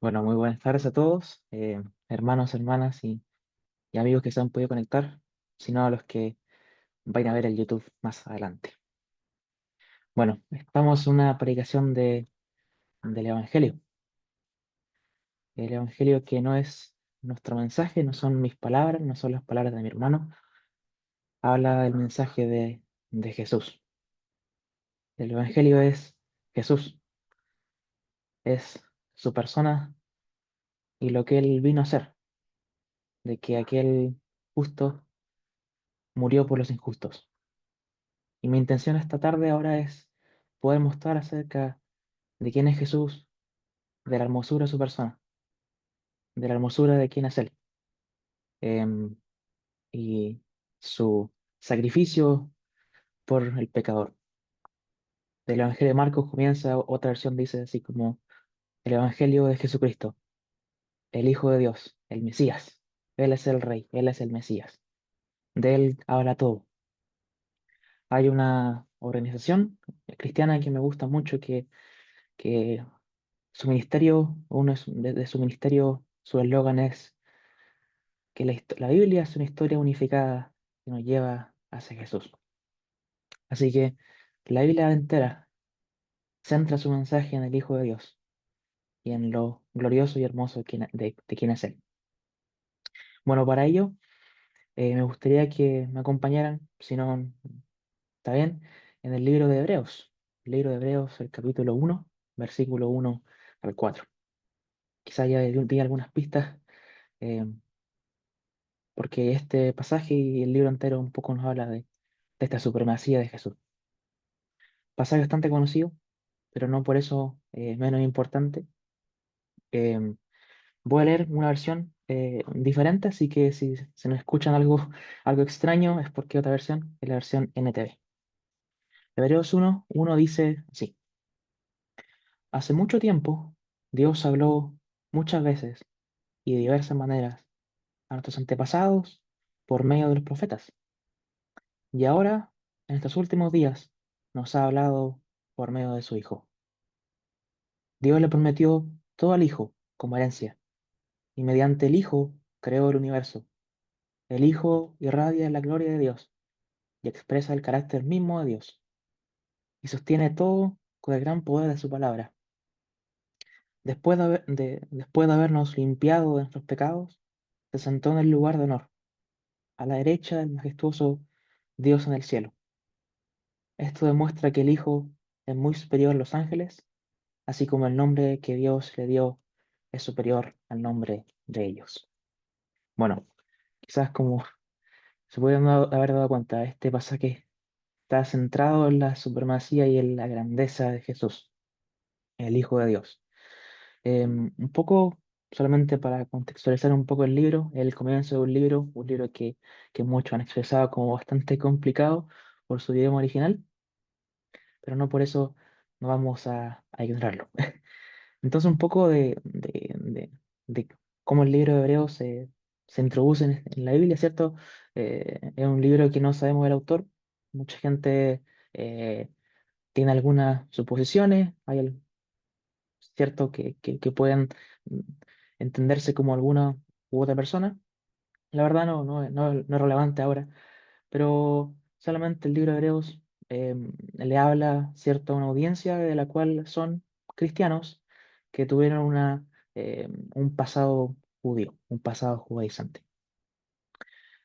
Bueno, muy buenas tardes a todos, hermanos, hermanas y amigos que se han podido conectar, sino a los que vayan a ver el YouTube más adelante. Bueno, estamos en una predicación del el Evangelio que no es nuestro mensaje, no son mis palabras, no son las palabras de mi hermano, habla del mensaje de Jesús. El Evangelio es Jesús, es su persona y lo que él vino a hacer, de que aquel justo murió por los injustos. Y mi intención esta tarde ahora es poder mostrar acerca de quién es Jesús, de la hermosura de su persona, de la hermosura de quién es Él, em, y su sacrificio por el pecador. Del Evangelio de Marcos comienza, otra versión dice así como el Evangelio de Jesucristo, el Hijo de Dios, el Mesías. Él es el Rey, Él es el Mesías. De Él habla todo. Hay una organización cristiana que me gusta mucho que su ministerio, de su ministerio, su eslogan es que la Biblia es una historia unificada que nos lleva hacia Jesús. Así que la Biblia entera centra su mensaje en el Hijo de Dios y en lo glorioso y hermoso de quién es Él. Bueno, para ello me gustaría que me acompañaran, si no está bien, en el libro de Hebreos. El libro de Hebreos, el capítulo 1, versículo 1 al 4. Quizá ya di algunas pistas, eh, porque este pasaje y el libro entero un poco nos habla de esta supremacía de Jesús. Pasaje bastante conocido, pero no por eso menos importante. Em, Voy a leer una versión diferente, así que si se nos escuchan algo extraño es porque otra versión es la versión NTV. Hebreos 1 dice así: Hace mucho tiempo Dios habló muchas veces y de diversas maneras a nuestros antepasados por medio de los profetas. Y ahora, en estos últimos días, nos ha hablado por medio de su Hijo. Dios le prometió todo al Hijo como herencia, y mediante el Hijo creó el universo. El Hijo irradia la gloria de Dios y expresa el carácter mismo de Dios, y sostiene todo con el gran poder de su palabra. Después de habernos limpiado de nuestros pecados, se sentó en el lugar de honor, a la derecha del majestuoso Dios en el cielo. Esto demuestra que el Hijo es muy superior a los ángeles, así como el nombre que Dios le dio es superior al nombre de ellos. Bueno, quizás como se pueden haber dado cuenta, este pasaje está centrado en la supremacía y en la grandeza de Jesús, el Hijo de Dios. Un poco, solamente para contextualizar un poco el libro, el comienzo de un libro que muchos han expresado como bastante complicado por su idioma original, pero no por eso no vamos a ignorarlo. Entonces, un poco de cómo el libro de Hebreos se introduce en la Biblia, ¿cierto? Es un libro que no sabemos el autor. Mucha gente eh, tiene algunas suposiciones, ¿cierto? Que pueden mm, entenderse como alguna u otra persona. La verdad no es relevante ahora, pero solamente el libro de Hebreos le habla, ¿cierto?, a una audiencia de la cual son cristianos que tuvieron un pasado judío, un pasado judaizante.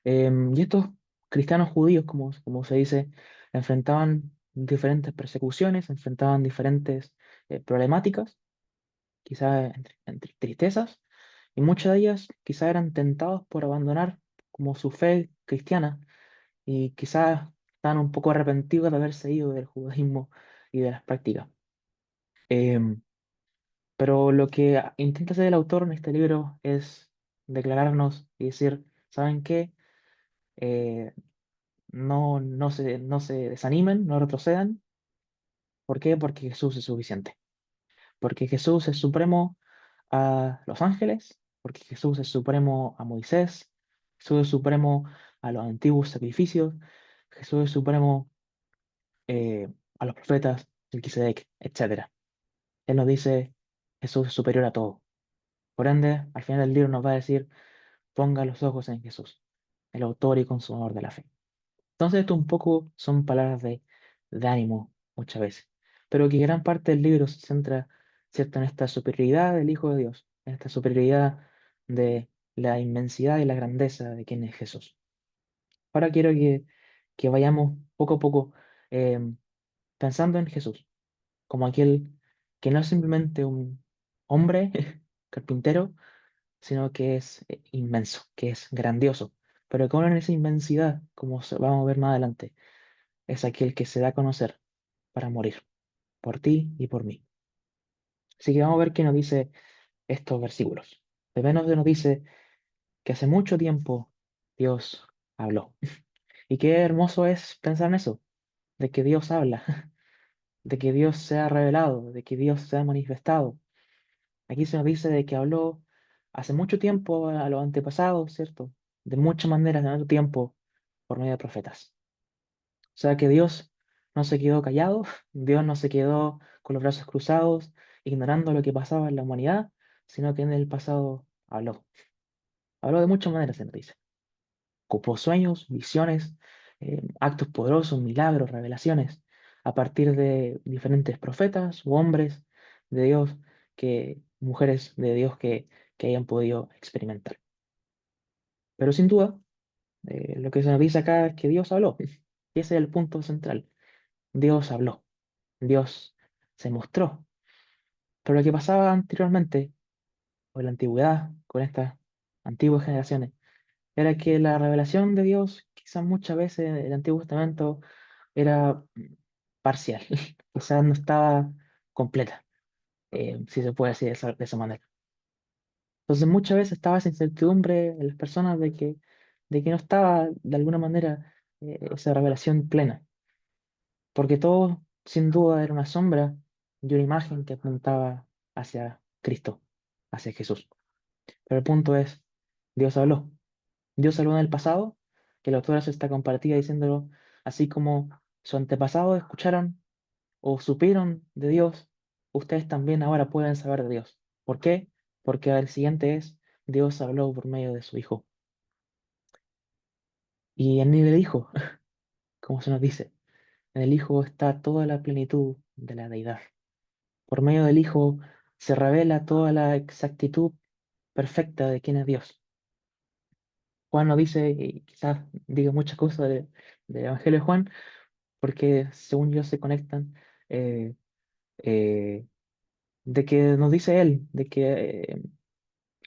Y estos cristianos judíos, como se dice, enfrentaban diferentes persecuciones, enfrentaban diferentes problemáticas, quizás entre tristezas, y muchas de ellas quizás eran tentados por abandonar como su fe cristiana y quizás estaban un poco arrepentidos de haberse ido del judaísmo y de las prácticas. Em, pero lo que intenta hacer el autor en este libro es declararnos y decir, ¿saben qué? Eh, no se desanimen, no retrocedan. ¿Por qué? Porque Jesús es suficiente. Porque Jesús es supremo a los ángeles, porque Jesús es supremo a Moisés, Jesús es supremo a los antiguos sacrificios, Jesús es supremo eh, a los profetas, Melquisedec, etc. Él nos dice, Jesús es superior a todo. Por ende, al final del libro nos va a decir, ponga los ojos en Jesús, el autor y consumador de la fe. Entonces, esto un poco son palabras de ánimo muchas veces, pero que gran parte del libro se centra, ¿cierto?, en esta superioridad del Hijo de Dios, en esta superioridad de la inmensidad y la grandeza de quién es Jesús. Ahora quiero que vayamos poco a poco em, pensando en Jesús, como aquel que no es simplemente un hombre carpintero, sino que es inmenso, que es grandioso, pero que aún en esa inmensidad, como vamos a ver más adelante, es aquel que se da a conocer para morir, por ti y por mí. Así que vamos a ver qué nos dice estos versículos. Primero nos dice que hace mucho tiempo Dios habló. Y qué hermoso es pensar en eso, de que Dios habla, de que Dios se ha revelado, de que Dios se ha manifestado. Aquí se nos dice de que habló hace mucho tiempo a los antepasados, ¿cierto? De muchas maneras, de mucho tiempo, por medio de profetas. O sea que Dios no se quedó callado, Dios no se quedó con los brazos cruzados, ignorando lo que pasaba en la humanidad, sino que en el pasado habló. Habló de muchas maneras, se nos dice. Ocupó sueños, visiones, actos poderosos, milagros, revelaciones, a partir de diferentes profetas u hombres de Dios, mujeres de Dios que hayan podido experimentar. Pero sin duda, lo que se nos dice acá es que Dios habló. Y ese es el punto central. Dios habló. Dios se mostró. Pero lo que pasaba anteriormente, o en la antigüedad, con estas antiguas generaciones, era que la revelación de Dios, quizás muchas veces en el Antiguo Testamento, era parcial, quizás no estaba completa, si se puede decir de esa manera. Entonces muchas veces estaba esa incertidumbre en las personas de que no estaba de alguna manera esa revelación plena, porque todo sin duda era una sombra y una imagen que apuntaba hacia Cristo, hacia Jesús. Pero el punto es, Dios habló. Dios habló en el pasado, que la autora se está comparativa diciéndolo, así como su antepasado escucharon o supieron de Dios, ustedes también ahora pueden saber de Dios. ¿Por qué? Porque el siguiente es, Dios habló por medio de su Hijo. Y en el Hijo, como se nos dice, en el Hijo está toda la plenitud de la deidad. Por medio del Hijo se revela toda la exactitud perfecta de quién es Dios. Juan nos dice, y quizás diga muchas cosas del Evangelio de Juan, porque según yo se conectan, eh, eh, de que nos dice él, de que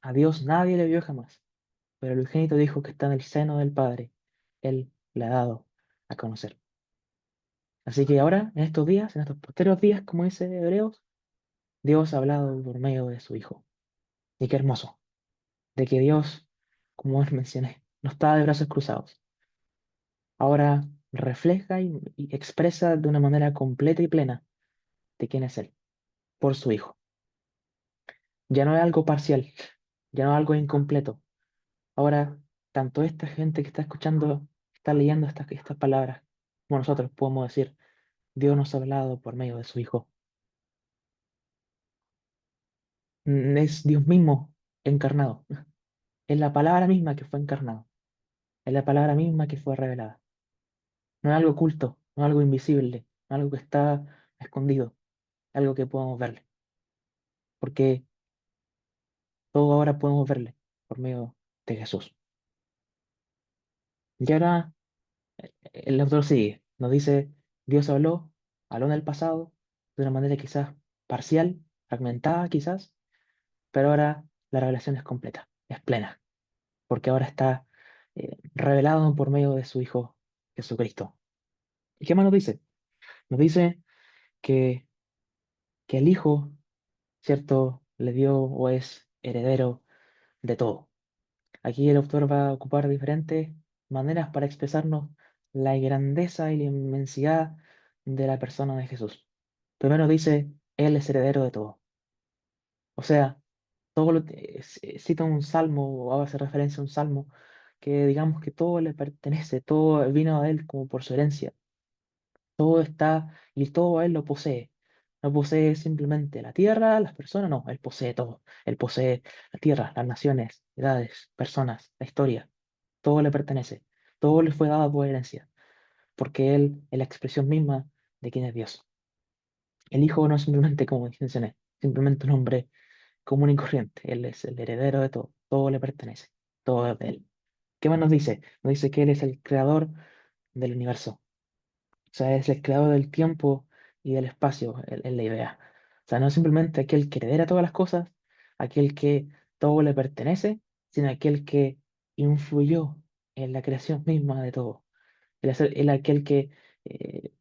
a Dios nadie le vio jamás, pero el unigénito dijo que está en el seno del Padre, él le ha dado a conocer. Así que ahora, en estos días, en estos posteriores días, como dice Hebreos, Dios ha hablado por medio de su Hijo. Y qué hermoso, de que Dios, como os mencioné, no está de brazos cruzados. Ahora refleja y expresa de una manera completa y plena de quién es Él, por su Hijo. Ya no es algo parcial, ya no es algo incompleto. Ahora, tanto esta gente que está escuchando, está leyendo estas palabras, como nosotros podemos decir, Dios nos ha hablado por medio de su Hijo. Es Dios mismo encarnado. Es la palabra misma que fue encarnado. Es la palabra misma que fue revelada. No es algo oculto, no es algo invisible, no es algo que está escondido, es algo que podemos verle. Porque todo ahora podemos verle por medio de Jesús. Y ahora el autor sigue, nos dice, Dios habló en el pasado de una manera quizás parcial, fragmentada quizás, pero ahora la revelación es completa, es plena, porque ahora está revelado por medio de su Hijo Jesucristo. ¿Y qué más nos dice? Nos dice que, que el Hijo, ¿cierto?, le dio o es heredero de todo. Aquí el autor va a ocupar diferentes maneras para expresarnos la grandeza y la inmensidad de la persona de Jesús. Primero dice, Él es heredero de todo. O sea, cita un salmo o hace referencia a un salmo que digamos que todo le pertenece, todo vino a Él como por su herencia, todo está y todo a Él lo posee. No posee simplemente la tierra, las personas, no, Él posee todo. Él posee la tierra, las naciones, edades, personas, la historia. Todo le pertenece. Todo le fue dado por herencia, porque Él es la expresión misma de quién es Dios. El Hijo no es simplemente, como mencioné, simplemente un hombre común y corriente. Él es el heredero de todo. Todo le pertenece. Todo es de Él. ¿Qué más nos dice? Nos dice que Él es el creador del universo. O sea, es el creador del tiempo y del espacio, es la idea. O sea, no es simplemente aquel que heredera todas las cosas, aquel que todo le pertenece, sino aquel que influyó en la creación misma de todo. El aquel que eh,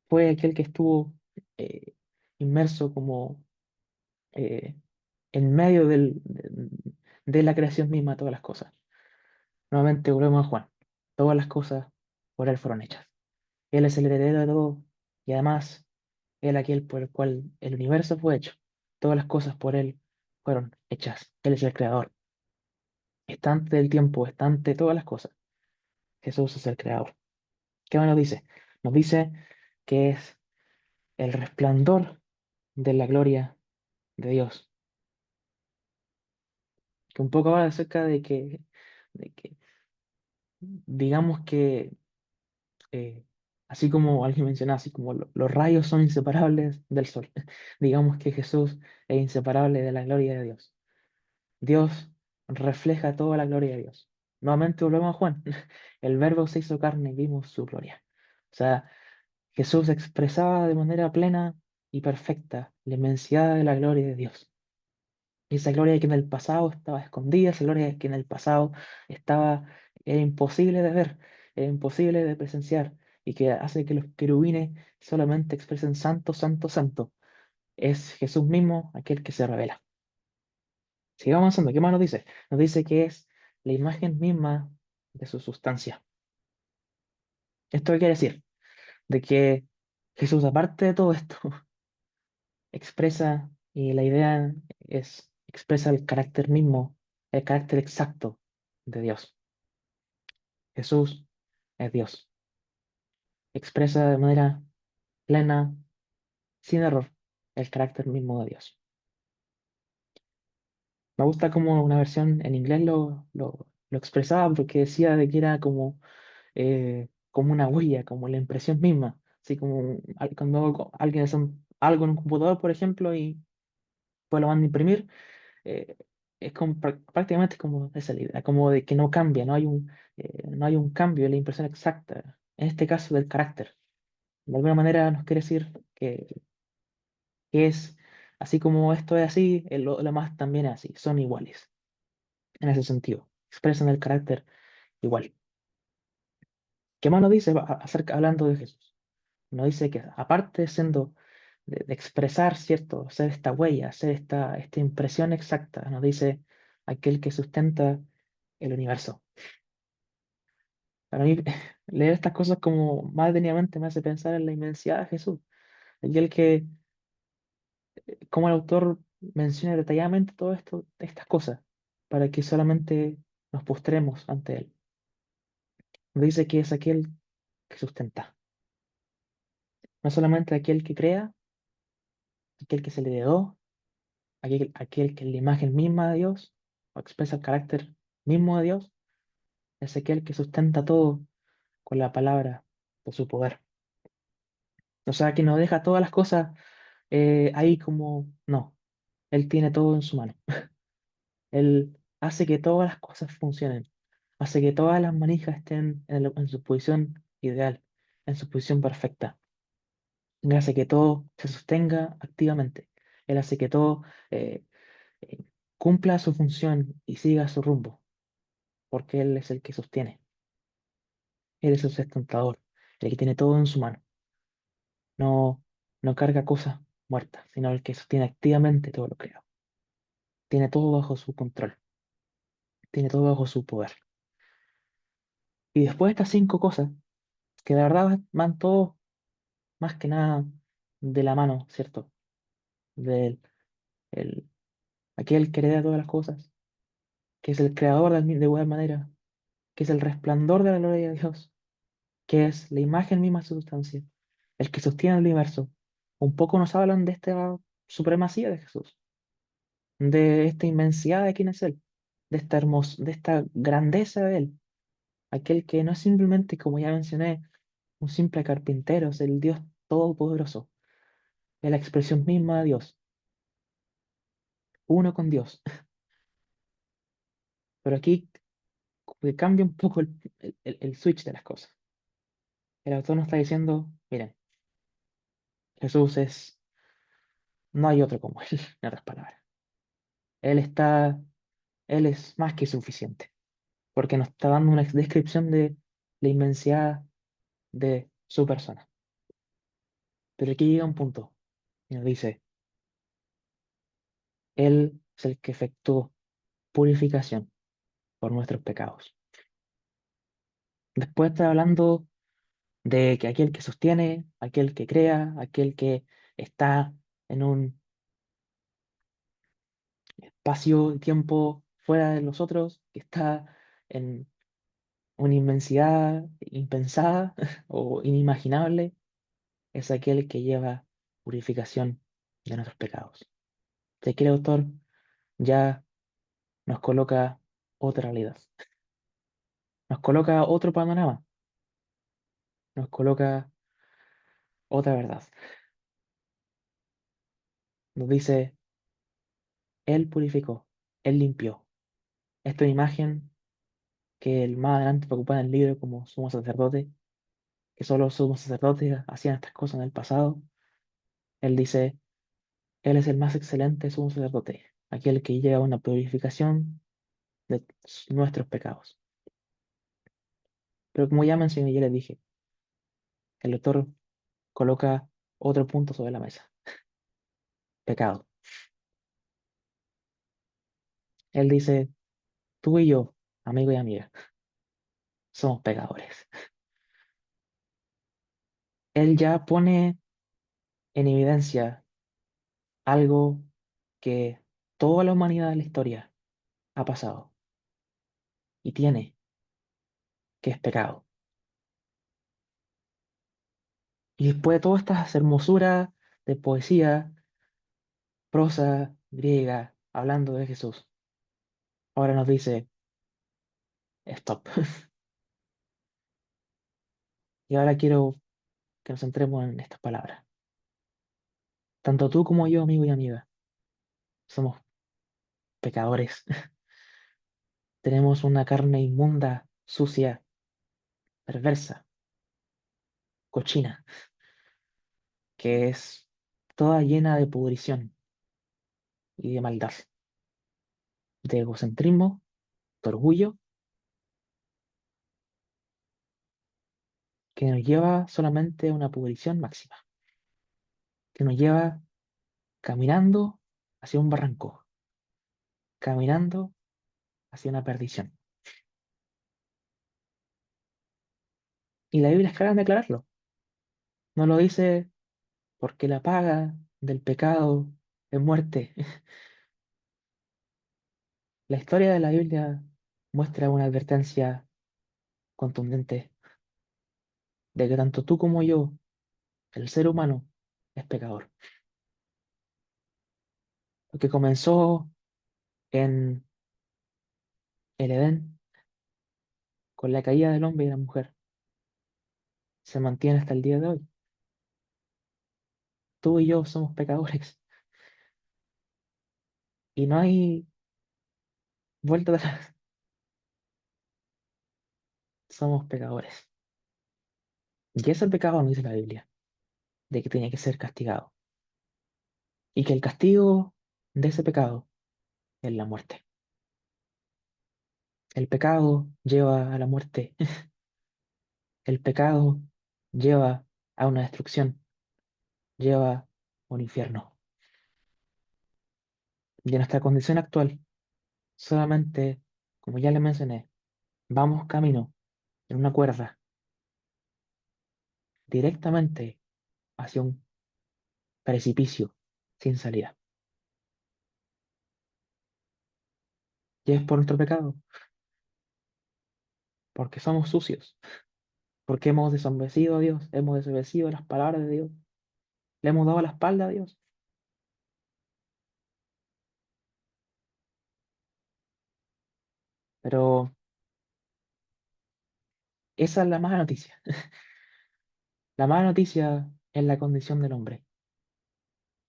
fue aquel que estuvo eh, inmerso como eh, en medio de la creación misma de todas las cosas. Nuevamente volvemos a Juan. Todas las cosas por él fueron hechas. Él es el heredero de todo y además Él aquel por el cual el universo fue hecho. Todas las cosas por Él fueron hechas. Él es el creador. Está antes del tiempo, está ante todas las cosas. Jesús es el creador. ¿Qué más nos dice? Nos dice que es el resplandor de la gloria de Dios. Que un poco habla acerca de que digamos que, eh, así como alguien mencionaba, así como los rayos son inseparables del sol, digamos que Jesús es inseparable de la gloria de Dios. Dios refleja toda la gloria de Dios. Nuevamente volvemos a Juan. El verbo se hizo carne y vimos su gloria. O sea, Jesús expresaba de manera plena y perfecta la inmensidad de la gloria de Dios. Esa gloria que en el pasado estaba escondida, esa gloria que en el pasado era imposible de ver, era imposible de presenciar, y que hace que los querubines solamente expresen santo, santo, santo. Es Jesús mismo aquel que se revela. Sigamos avanzando. ¿Qué más nos dice? Nos dice que es la imagen misma de su sustancia. ¿Esto qué quiere decir? De que Jesús, aparte de todo esto, expresa, y la idea expresa el carácter mismo, el carácter exacto de Dios. Jesús es Dios. Expresa de manera plena, sin error, el carácter mismo de Dios. Me gusta como una versión en inglés lo expresaba porque decía de que era como una huella, como la impresión misma, así como cuando alguien hace algo en un computador, por ejemplo, y pues lo van a imprimir, eh, es como prácticamente como esa la idea, como de que no cambia, no hay un cambio en la impresión exacta, en este caso del carácter. De alguna manera nos quiere decir que es así como esto es así, lo más también es así, son iguales, en ese sentido, expresan el carácter igual. ¿Qué más nos dice hablando de Jesús? Nos dice que aparte de expresar, ¿cierto? Hacer esta huella, hacer esta impresión exacta, nos dice aquel que sustenta el universo. Para mí, leer estas cosas como más detenidamente me hace pensar en la inmensidad de Jesús. Aquel que, como el autor menciona detalladamente todo esto, estas cosas, para que solamente nos postremos ante Él. Nos dice que es aquel que sustenta. No solamente aquel que crea, aquel que se le heredó, aquel que es la imagen misma de Dios, o expresa el carácter mismo de Dios, es aquel que sustenta todo con la palabra de su poder. O sea, que no deja todas las cosas ahí como, no, Él tiene todo en su mano. Él hace que todas las cosas funcionen, hace que todas las manijas estén en su posición ideal, en su posición perfecta. Él hace que todo se sostenga activamente. Él hace que todo eh, eh, cumpla su función y siga su rumbo, porque Él es el que sostiene. Él es el sustentador, el que tiene todo en su mano. No, no carga cosas muertas, sino el que sostiene activamente todo lo creado. Tiene todo bajo su control, tiene todo bajo su poder. Y después de estas cinco cosas, que la verdad van todos más que nada de la mano, ¿cierto? Del el, aquel que hereda todas las cosas, que es el creador de igual manera, que es el resplandor de la gloria de Dios, que es la imagen misma de su sustancia, el que sostiene el universo, un poco nos hablan de esta supremacía de Jesús, de esta inmensidad de quién es Él, de esta grandeza de Él, aquel que no es simplemente, como ya mencioné, un simple carpintero, es el Dios todopoderoso, es la expresión misma de Dios, uno con Dios. Pero aquí como que cambia un poco el switch de las cosas. El autor nos está diciendo, miren, Jesús es, no hay otro como Él, en otras palabras. Él está, Él es más que suficiente, porque nos está dando una descripción de la inmensidad de su persona. Pero aquí llega un punto y nos dice, Él es el que efectuó purificación por nuestros pecados. Después está hablando de que aquel que sostiene, aquel que crea, aquel que está en un espacio y tiempo fuera de los otros, que está en una inmensidad impensada o inimaginable, es aquel que lleva purificación de nuestros pecados. De que el autor ya nos coloca otra realidad, nos coloca otro panorama, nos coloca otra verdad. Nos dice, Él purificó, Él limpió. Esta imagen que el más adelante va a ocupar en el libro como sumo sacerdote, que solo los sumos sacerdotes hacían estas cosas en el pasado. Él dice, Él es el más excelente sumo sacerdote, aquel que lleva una purificación de nuestros pecados. Pero como ya mencioné, ya les dije, el autor coloca otro punto sobre la mesa, pecado. Él dice, tú y yo, amigo y amiga, somos pecadores. Él ya pone en evidencia algo que toda la humanidad de la historia ha pasado y tiene, que es pecado. Y después de todas estas hermosuras de poesía, prosa griega, hablando de Jesús, ahora nos dice, stop. Y ahora quiero que nos centremos en estas palabras. Tanto tú como yo, amigo y amiga, somos pecadores. Tenemos una carne inmunda, sucia, perversa, cochina, que es toda llena de pudrición y de maldad, de egocentrismo, de orgullo, que nos lleva solamente a una pudrición máxima, que nos lleva caminando hacia un barranco, caminando hacia una perdición. Y la Biblia es clara en declararlo. No lo dice porque la paga del pecado es muerte. La historia de la Biblia muestra una advertencia contundente de que tanto tú como yo, el ser humano, es pecador. Lo que comenzó en el Edén con la caída del hombre y la mujer se mantiene hasta el día de hoy. Tú y yo somos pecadores y no hay vuelta atrás. Somos pecadores. Y ese pecado nos dice la Biblia, de que tiene que ser castigado. Y que el castigo de ese pecado es la muerte. El pecado lleva a la muerte. El pecado lleva a una destrucción, lleva a un infierno. Y en nuestra condición actual, solamente, como ya le mencioné, vamos camino en una cuerda directamente hacia un precipicio sin salida. Y es por nuestro pecado, porque somos sucios, porque hemos desobedecido a Dios, hemos desobedecido las palabras de Dios, Le hemos dado la espalda a Dios. Pero esa es la mala noticia. La mala noticia es la condición del hombre.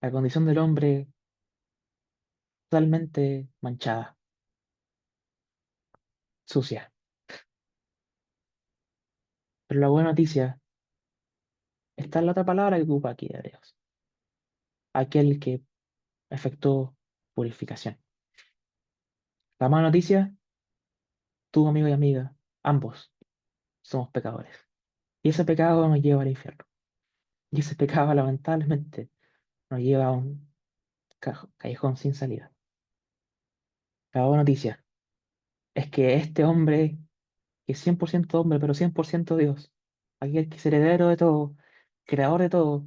La condición del hombre totalmente manchada, sucia. Pero la buena noticia está en la otra palabra que ocupa aquí de Hebreos. Aquel que efectuó purificación. La mala noticia, tú, amigo y amiga, ambos somos pecadores. Y ese pecado nos lleva al infierno. Y ese pecado, lamentablemente, nos lleva a un callejón sin salida. La buena noticia es que este hombre, que es 100% hombre, pero 100% Dios, aquel que es heredero de todo, creador de todo,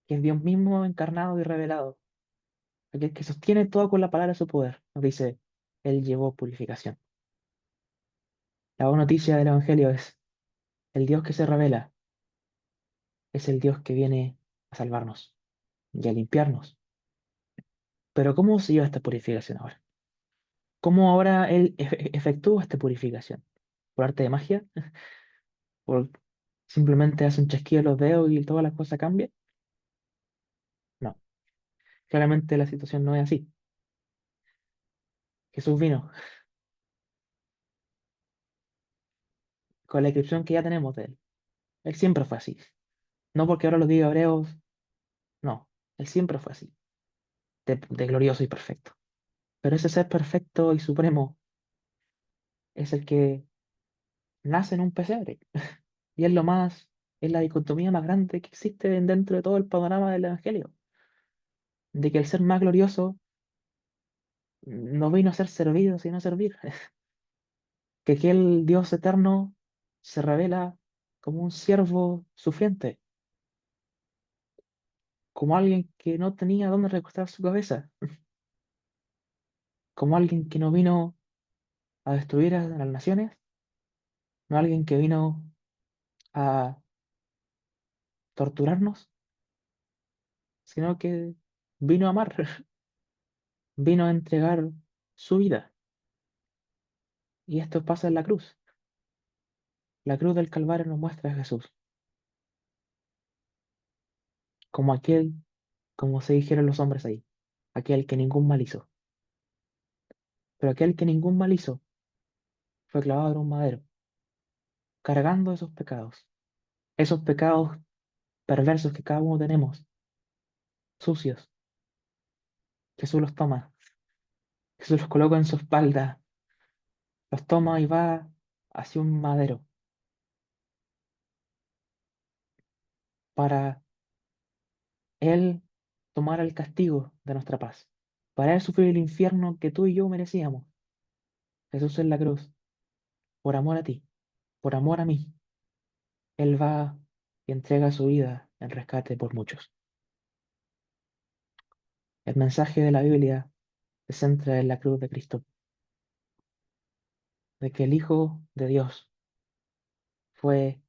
que es Dios mismo encarnado y revelado, aquel que sostiene todo con la palabra de su poder, nos dice, Él llevó purificación. La buena noticia del Evangelio es, el Dios que se revela es el Dios que viene a salvarnos y a limpiarnos. Pero ¿cómo se lleva esta purificación ahora? ¿Cómo ahora Él efectúa esta purificación? ¿Por arte de magia? ¿Por simplemente hace un chasquido de los dedos y todas las cosas cambian? No, claramente la situación no es así. Jesús vino con la descripción que ya tenemos de Él. Él siempre fue así. No porque ahora lo diga Hebreos, no, Él siempre fue así, de glorioso y perfecto. Pero ese ser perfecto y supremo es el que nace en un pesebre. Y es la dicotomía más grande que existe dentro de todo el panorama del Evangelio. De que el ser más glorioso no vino a ser servido, sino a servir. Que aquel Dios eterno se revela como un siervo sufriente, como alguien que no tenía dónde recostar su cabeza, como alguien que no vino a destruir a las naciones, no alguien que vino a torturarnos, sino que vino a amar, vino a entregar su vida. Y esto pasa en la cruz. La cruz del Calvario nos muestra a Jesús como aquel, como se dijeron los hombres ahí, aquel que ningún mal hizo. Pero aquel que ningún mal hizo fue clavado en un madero, cargando esos pecados perversos que cada uno tenemos, sucios. Jesús los toma, Jesús los coloca en su espalda, los toma y va hacia un madero para Él tomar el castigo de nuestra paz, para Él sufrir el infierno que tú y yo merecíamos. Jesús en la cruz, por amor a ti, por amor a mí, Él va y entrega su vida en rescate por muchos. El mensaje de la Biblia se centra en la cruz de Cristo, de que el Hijo de Dios fue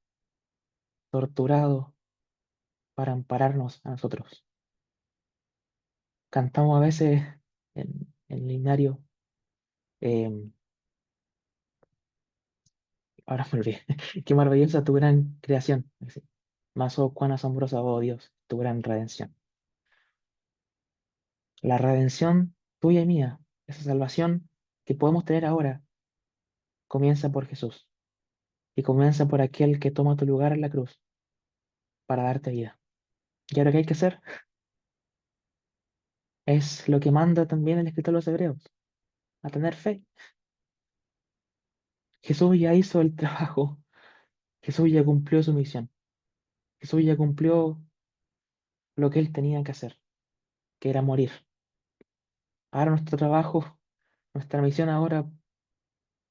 torturado para ampararnos a nosotros. Cantamos a veces en el himnario, em, ahora me olvidé, qué maravillosa tu gran creación. Así. Más oh, cuán asombrosa, oh Dios, tu gran redención. La redención tuya y mía, esa salvación que podemos tener ahora, comienza por Jesús y comienza por aquel que toma tu lugar en la cruz para darte vida. Y ahora, ¿qué hay que hacer? Es lo que manda también el escritor de los Hebreos, a tener fe. Jesús ya hizo el trabajo, Jesús ya cumplió su misión, Jesús ya cumplió lo que él tenía que hacer, que era morir. Ahora nuestro trabajo, nuestra misión ahora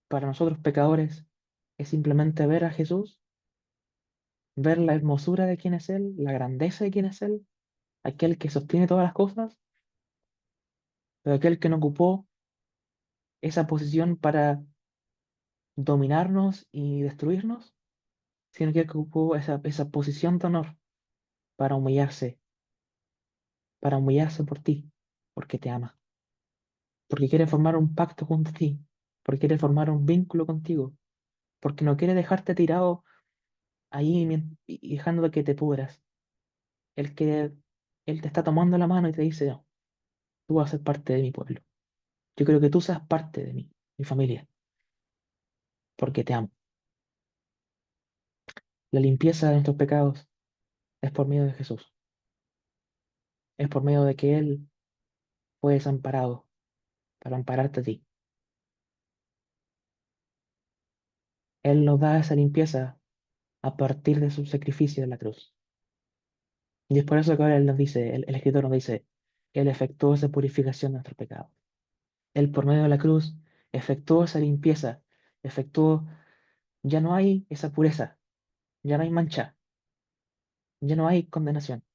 para nosotros pecadores es simplemente ver a Jesús, ver la hermosura de quién es Él, la grandeza de quién es Él, aquel que sostiene todas las cosas, pero aquel que no ocupó esa posición para dominarnos y destruirnos, sino que ocupó esa posición de honor para humillarse para humillarse por ti, porque te ama, porque quiere formar un pacto junto a ti, porque quiere formar un vínculo contigo, porque no quiere dejarte tirado ahí y dejando que te pudras. Él quiere, él te está tomando la mano y te dice, no, tú vas a ser parte de mi pueblo. Yo creo que tú seas parte de mí, mi familia, porque te amo. La limpieza de nuestros pecados es por medio de Jesús, es por medio de que Él fue desamparado para ampararte a ti. Él nos da esa limpieza a partir de su sacrificio en la cruz. Y es por eso que ahora Él nos dice, el escritor nos dice, Él efectuó esa purificación de nuestros pecados. Él por medio de la cruz efectuó esa limpieza, efectuó, ya no hay esa pureza, ya no hay mancha, ya no hay condenación.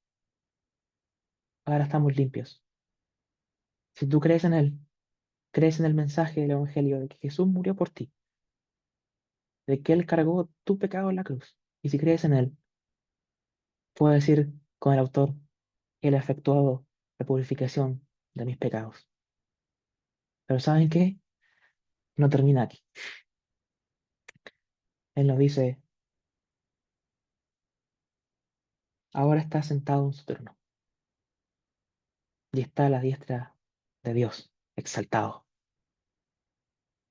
Ahora estamos limpios. Si tú crees en Él, crees en el mensaje del Evangelio de que Jesús murió por ti, de que Él cargó tu pecado en la cruz. Y si crees en Él, puedo decir con el autor, Él ha efectuado la purificación de mis pecados. Pero ¿saben qué? No termina aquí. Él nos dice, ahora está sentado en su trono y está a la diestra de Dios, exaltado.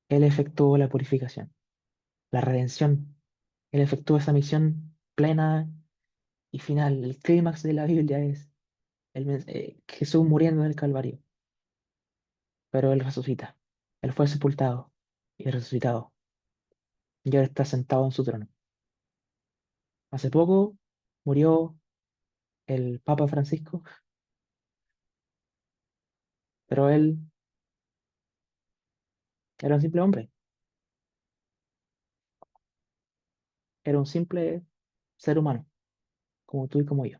Él efectuó la purificación, la redención. Él efectuó esa misión plena y final. El clímax de la Biblia es Jesús muriendo en el Calvario, pero Él resucita. Él fue sepultado y resucitado y ahora está sentado en su trono. Hace poco murió el Papa Francisco, pero él era un simple hombre, era un simple ser humano, como tú y como yo.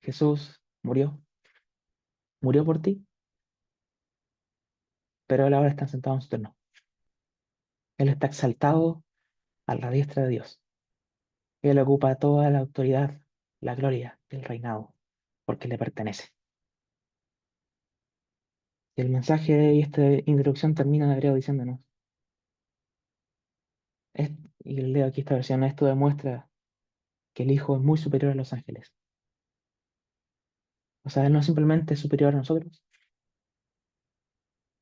Jesús murió por ti, pero él ahora está sentado en su trono. Él está exaltado a la diestra de Dios. Él ocupa toda la autoridad, la gloria del reinado, porque le pertenece. Y el mensaje y esta introducción termina en hebreo diciéndonos, es- y leo aquí esta versión, esto demuestra que el Hijo es muy superior a los ángeles. O sea, Él no es simplemente superior a nosotros,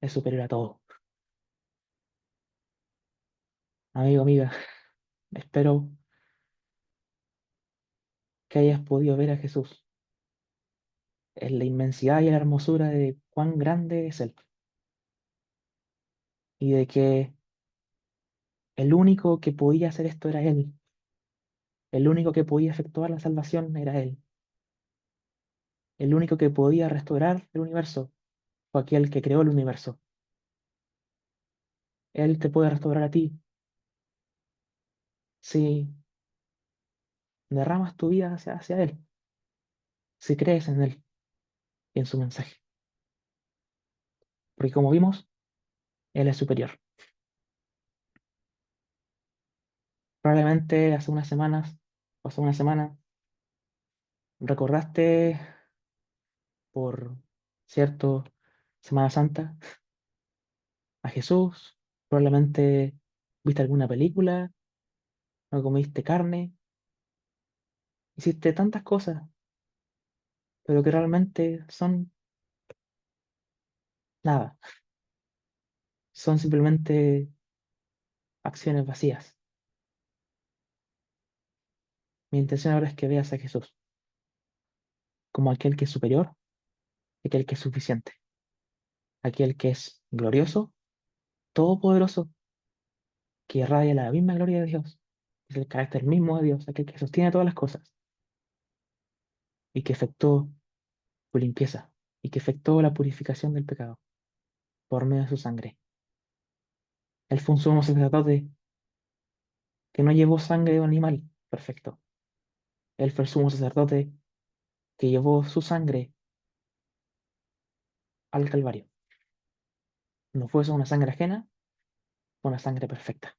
es superior a todo. Amigo, amiga, espero que hayas podido ver a Jesús en la inmensidad y la hermosura de cuán grande es Él y de que el único que podía hacer esto era Él, el único que podía efectuar la salvación era Él, el único que podía restaurar el universo fue aquel que creó el universo. Él te puede restaurar a ti si derramas tu vida hacia Él, si crees en Él y en su mensaje, porque como vimos, Él es superior. Probablemente hace unas semanas o hace una semana recordaste por cierto Semana Santa a Jesús, probablemente viste alguna película, no comiste carne, hiciste tantas cosas, pero que realmente son nada, son simplemente acciones vacías. Mi intención ahora es que veas a Jesús como aquel que es superior, aquel que es suficiente, aquel que es glorioso, todopoderoso, que irradia la misma gloria de Dios, es el carácter mismo de Dios, aquel que sostiene todas las cosas y que efectuó su limpieza y que efectuó la purificación del pecado por medio de su sangre. Él fue un sumo sacerdote que no llevó sangre de un animal perfecto. Él fue el sumo sacerdote que llevó su sangre al Calvario. No fue eso una sangre ajena, fue una sangre perfecta,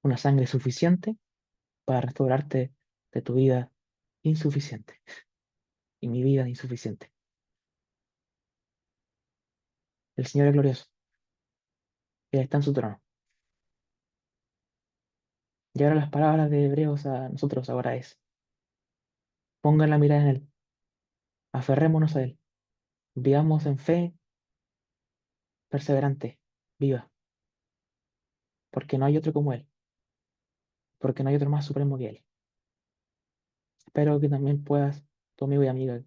una sangre suficiente para restaurarte de tu vida insuficiente. y mi vida es insuficiente. El Señor es glorioso, Él está en su trono. Y ahora las palabras de Hebreos a nosotros ahora es, pongan la mirada en Él, aferrémonos a Él, vivamos en fe perseverante, viva, porque no hay otro como Él, porque no hay otro más supremo que Él. Espero que también puedas, tu amigo y amiga,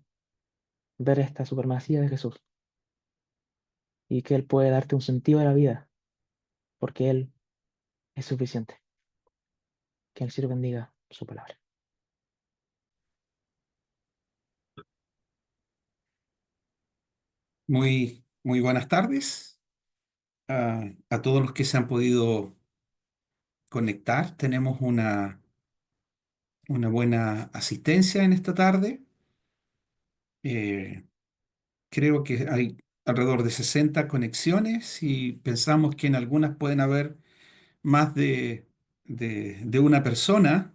ver esta supremacía de Jesús y que Él puede darte un sentido a la vida, porque Él es suficiente. Que el Señor bendiga su palabra. Muy buenas tardes a todos los que se han podido conectar. Tenemos una buena asistencia en esta tarde. Eh, Creo que hay alrededor de 60 conexiones y pensamos que en algunas pueden haber más de una persona,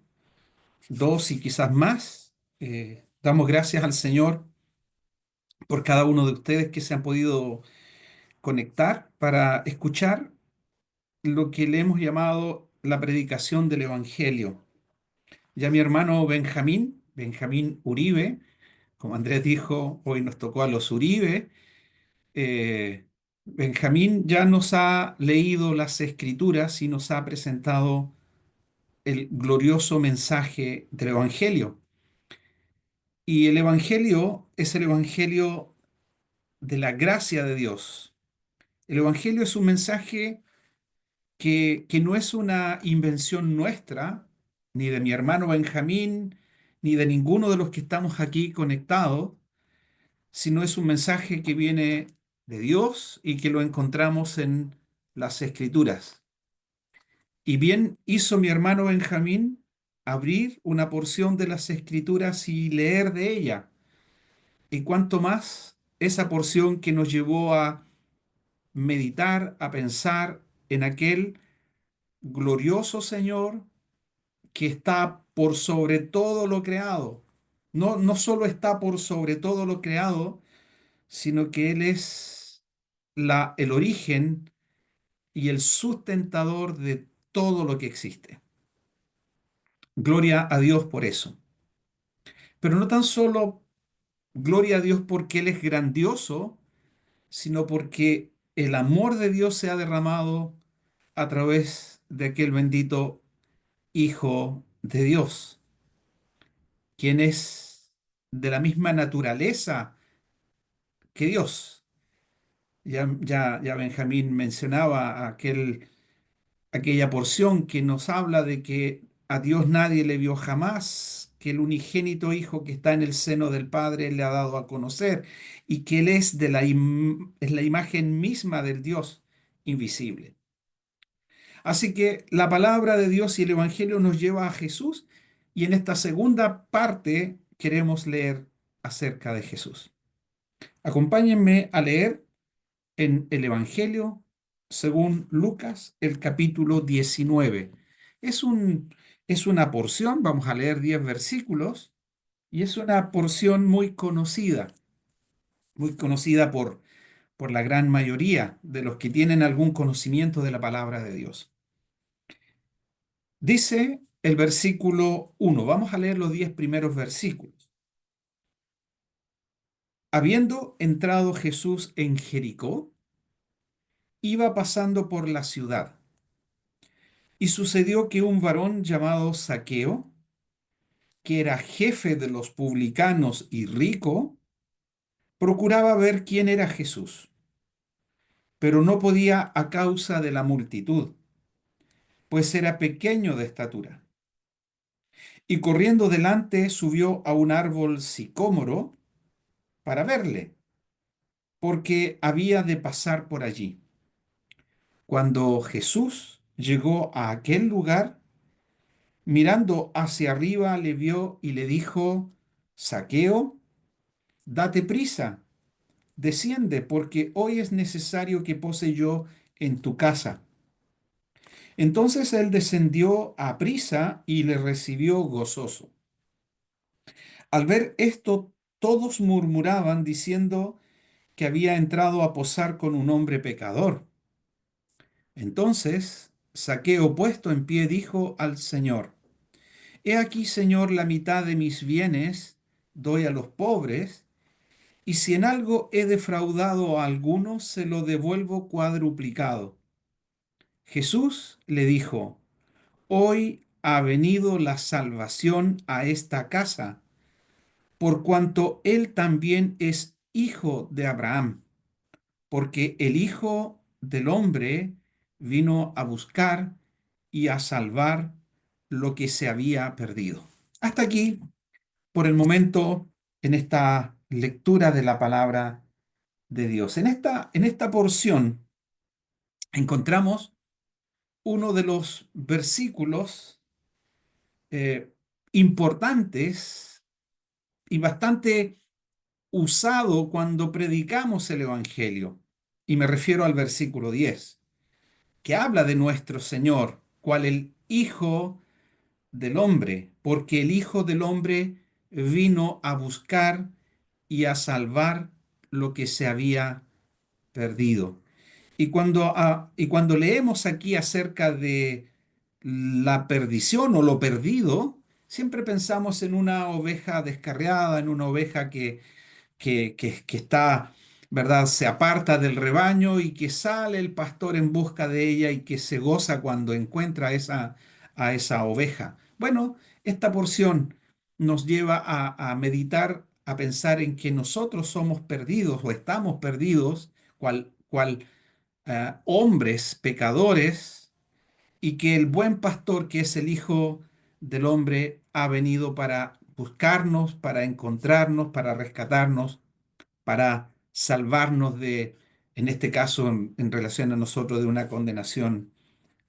dos y quizás más. Damos gracias al Señor por cada uno de ustedes que se han podido conectar para escuchar lo que le hemos llamado la predicación del Evangelio. Ya mi hermano Benjamín Uribe, como Andrés dijo, hoy nos tocó a los Uribe. Benjamín ya nos ha leído las escrituras y nos ha presentado el glorioso mensaje del Evangelio. Y el Evangelio es el Evangelio de la gracia de Dios. El Evangelio es un mensaje que no es una invención nuestra, ni de mi hermano Benjamín, ni de ninguno de los que estamos aquí conectados, sino es un mensaje que viene de Dios y que lo encontramos en las Escrituras. Y bien hizo mi hermano Benjamín abrir una porción de las Escrituras y leer de ella. Y cuanto más esa porción que nos llevó a meditar, a pensar en aquel glorioso Señor que está por sobre todo lo creado. No solo está por sobre todo lo creado, sino que Él es el origen y el sustentador de todo lo que existe. Gloria a Dios por eso. Pero no tan solo gloria a Dios porque Él es grandioso, sino porque el amor de Dios se ha derramado a través de aquel bendito Hijo de Dios, quien es de la misma naturaleza que Dios. Ya Benjamín mencionaba aquella porción que nos habla de que a Dios nadie le vio jamás, que el unigénito Hijo que está en el seno del Padre le ha dado a conocer y que Él es, es la imagen misma del Dios invisible. Así que la palabra de Dios y el Evangelio nos lleva a Jesús y en esta segunda parte queremos leer acerca de Jesús. Acompáñenme a leer en el Evangelio según Lucas, el capítulo 19. Es es una porción, vamos a leer 10 versículos, y es una porción muy conocida por la gran mayoría de los que tienen algún conocimiento de la palabra de Dios. Dice el versículo 1, vamos a leer los 10 primeros versículos. Habiendo entrado Jesús en Jericó, iba pasando por la ciudad. Y sucedió que un varón llamado Zaqueo, que era jefe de los publicanos y rico, procuraba ver quién era Jesús, pero no podía a causa de la multitud, pues era pequeño de estatura. Y corriendo delante subió a un árbol sicómoro para verle, porque había de pasar por allí. Cuando Jesús llegó a aquel lugar, mirando hacia arriba, le vio y le dijo: Zaqueo, date prisa, desciende, porque hoy es necesario que pose yo en tu casa. Entonces él descendió a prisa y le recibió gozoso. Al ver esto, todos murmuraban diciendo que había entrado a posar con un hombre pecador. Entonces Zaqueo, puesto en pie, dijo al Señor: He aquí, Señor, la mitad de mis bienes doy a los pobres, y si en algo he defraudado a alguno, se lo devuelvo cuadruplicado. Jesús le dijo: Hoy ha venido la salvación a esta casa, por cuanto él también es hijo de Abraham, porque el Hijo del Hombre vino a buscar y a salvar lo que se había perdido. Hasta aquí, por el momento, en esta lectura de la palabra de Dios. En esta porción encontramos uno de los versículos eh, importantes y bastante usado cuando predicamos el Evangelio. Y me refiero al versículo 10, que habla de nuestro Señor, cual el Hijo del Hombre, porque el Hijo del Hombre vino a buscar y a salvar lo que se había perdido. Y cuando leemos aquí acerca de la perdición o lo perdido, siempre pensamos en una oveja descarriada, en una oveja que está, ¿verdad? Se aparta del rebaño y que sale el pastor en busca de ella y que se goza cuando encuentra a esa oveja. Bueno, esta porción nos lleva a meditar, a pensar en que nosotros somos perdidos o estamos perdidos, cual hombres pecadores, y que el buen pastor, que es el Hijo del Hombre, ha venido para buscarnos, para encontrarnos, para rescatarnos, para salvarnos de, en este caso, en relación a nosotros, de una condenación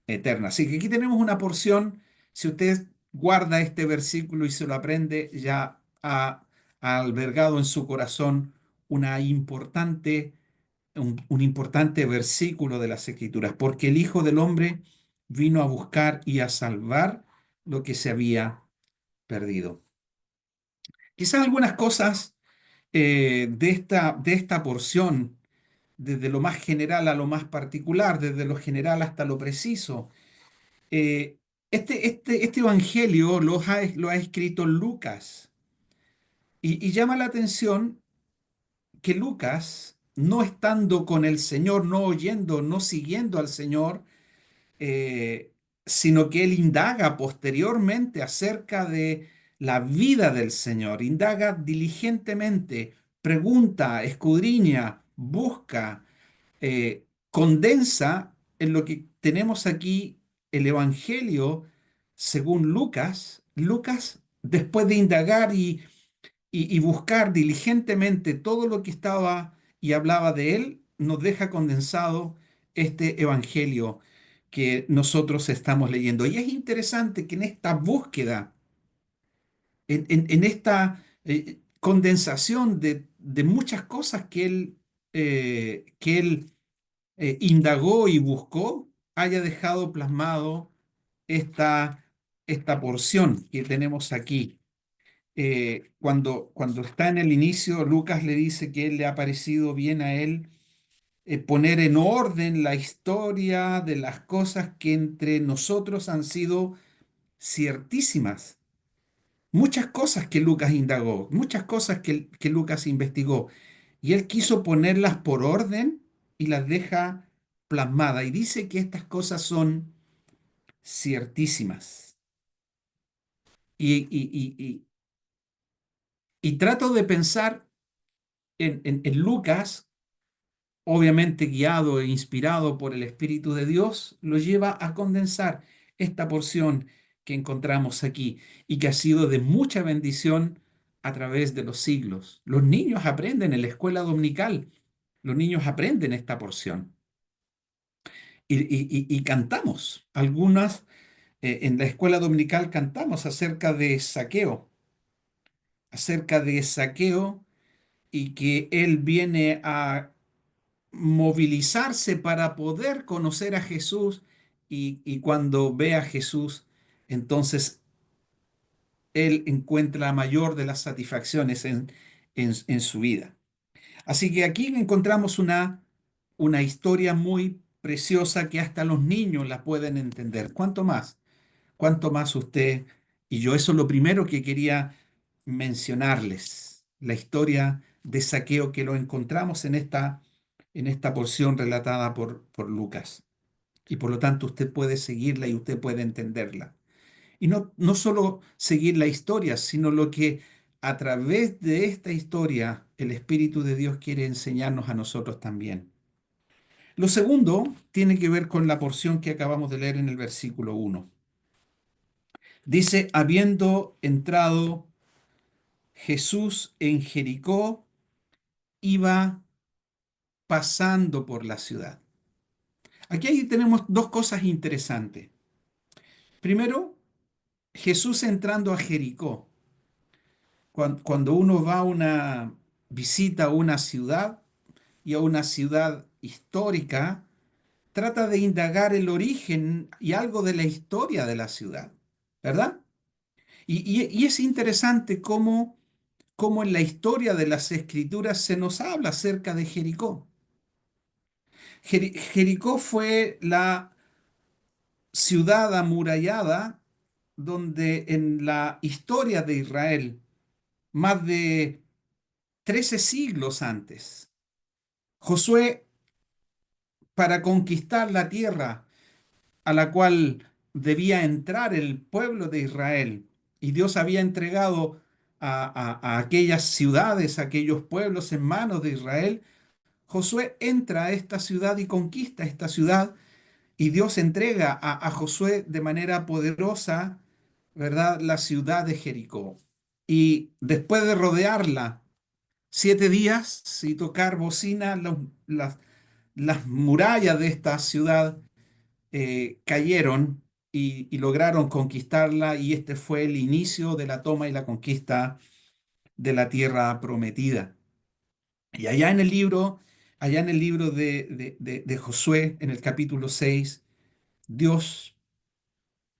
eterna. Así que aquí tenemos una porción. Si usted guarda este versículo y se lo aprende, ya ha albergado en su corazón una importante, un importante versículo de las Escrituras, porque el Hijo del Hombre vino a buscar y a salvar lo que se había perdido. Quizás algunas cosas de esta porción, desde lo más general a lo más particular, desde lo general hasta lo preciso. Eh, este evangelio lo ha escrito Lucas, y llama la atención que Lucas, no estando con el Señor, no oyendo, no siguiendo al Señor, eh, sino que él indaga posteriormente acerca de la vida del Señor, indaga diligentemente, pregunta, escudriña, busca, condensa en lo que tenemos aquí el Evangelio según Lucas. Lucas, después de indagar y buscar diligentemente todo lo que estaba y hablaba de él, nos deja condensado este Evangelio que nosotros estamos leyendo. Y es interesante que en esta búsqueda, en esta condensación de muchas cosas que él indagó y buscó, haya dejado plasmado esta, esta porción que tenemos aquí. Cuando está en el inicio, Lucas le dice que él le ha parecido bien a él poner en orden la historia de las cosas que entre nosotros han sido ciertísimas. Muchas cosas que Lucas indagó, muchas cosas que Lucas investigó, y él quiso ponerlas por orden y las deja plasmadas. Y dice que estas cosas son ciertísimas. Y trato de pensar en Lucas, obviamente guiado e inspirado por el Espíritu de Dios, lo lleva a condensar esta porción que encontramos aquí y que ha sido de mucha bendición a través de los siglos. Los niños aprenden en la escuela dominical, los niños aprenden esta porción y cantamos. Algunas en la escuela dominical cantamos acerca de Zaqueo y que él viene a movilizarse para poder conocer a Jesús, y cuando ve a Jesús, entonces él encuentra la mayor de las satisfacciones en su vida. Así que aquí encontramos una historia muy preciosa que hasta los niños la pueden entender. ¿Cuánto más? ¿Cuánto más usted y yo? Eso es lo primero que quería mencionarles, la historia de Zaqueo que lo encontramos en esta porción relatada por Lucas. Y por lo tanto usted puede seguirla y usted puede entenderla. Y no solo seguir la historia, sino lo que a través de esta historia el Espíritu de Dios quiere enseñarnos a nosotros también. Lo segundo tiene que ver con la porción que acabamos de leer en el versículo 1. Dice, habiendo entrado Jesús en Jericó, iba pasando por la ciudad. Aquí ahí tenemos dos cosas interesantes. Primero, Jesús entrando a Jericó. Cuando uno va a una visita a una ciudad y a una ciudad histórica, trata de indagar el origen y algo de la historia de la ciudad, ¿verdad? Y es interesante cómo en la historia de las escrituras se nos habla acerca de Jericó. Jericó fue la ciudad amurallada donde en la historia de Israel, más de 13 siglos antes, Josué, para conquistar la tierra a la cual debía entrar el pueblo de Israel, y Dios había entregado a aquellas ciudades, a aquellos pueblos en manos de Israel, Josué entra a esta ciudad y conquista esta ciudad, y Dios entrega a Josué de manera poderosa, ¿verdad?, la ciudad de Jericó. Y después de rodearla 7 días y tocar bocina, las murallas de esta ciudad cayeron y lograron conquistarla, y este fue el inicio de la toma y la conquista de la tierra prometida. Y allá en el libro de Josué, en el capítulo 6, Dios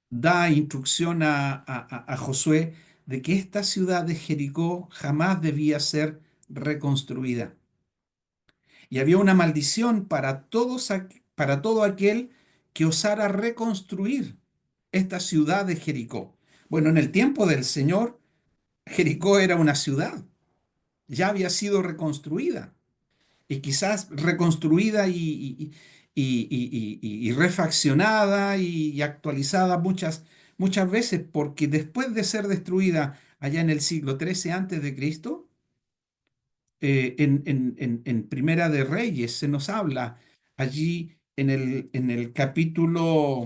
da instrucción a Josué de que esta ciudad de Jericó jamás debía ser reconstruida. Y había una maldición para todo aquel que osara reconstruir esta ciudad de Jericó. Bueno, en el tiempo del Señor, Jericó era una ciudad, ya había sido reconstruida, y quizás reconstruida y refaccionada y actualizada muchas veces, porque después de ser destruida allá en el siglo XIII antes de Cristo, en Primera de Reyes se nos habla allí en el capítulo